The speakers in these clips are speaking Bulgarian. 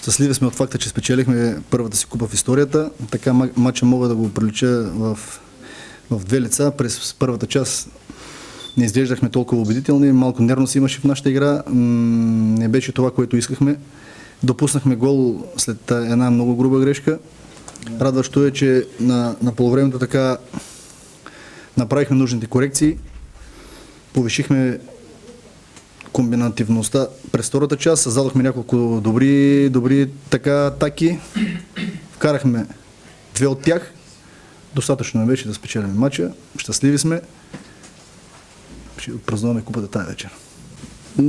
Щастливи сме от факта, че спечелихме първата си купа в историята. Така матча мога да го прилича в две лица. През първата част не изглеждахме толкова убедителни, малко нервност имаше в нашата игра. Не беше това, което искахме. Допуснахме гол след една много груба грешка. Радващо е, че на полувремето така направихме нужните корекции. Повишихме комбинативността през втората част, създадохме няколко добри атаки. Вкарахме две от тях. Достатъчно не беше да спечелим матча. Щастливи сме. Ще отпразнуваме купата тази вечер.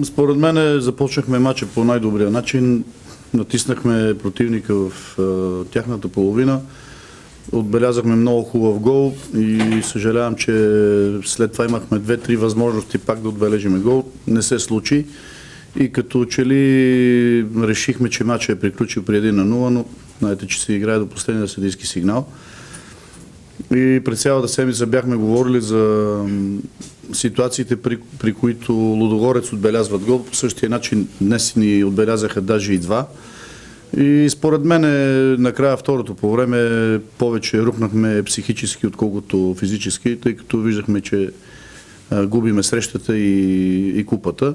Според мен започнахме матча по най-добрия начин. Натиснахме противника в тяхната половина. Отбелязахме много хубав гол и съжалявам, че след това имахме 2-3 възможности пак да отбележиме гол. Не се случи и като че ли решихме, че матчът е приключил при 1-0, но знаете, че се играе до последния съдийски сигнал. И през цялата седмица бяхме говорили за ситуациите, при които Лудогорец отбелязват гол. По същия начин днес ни отбелязаха даже и два. И според мен накрая второто по време повече рухнахме психически, отколкото физически, тъй като виждахме, че губиме срещата и купата.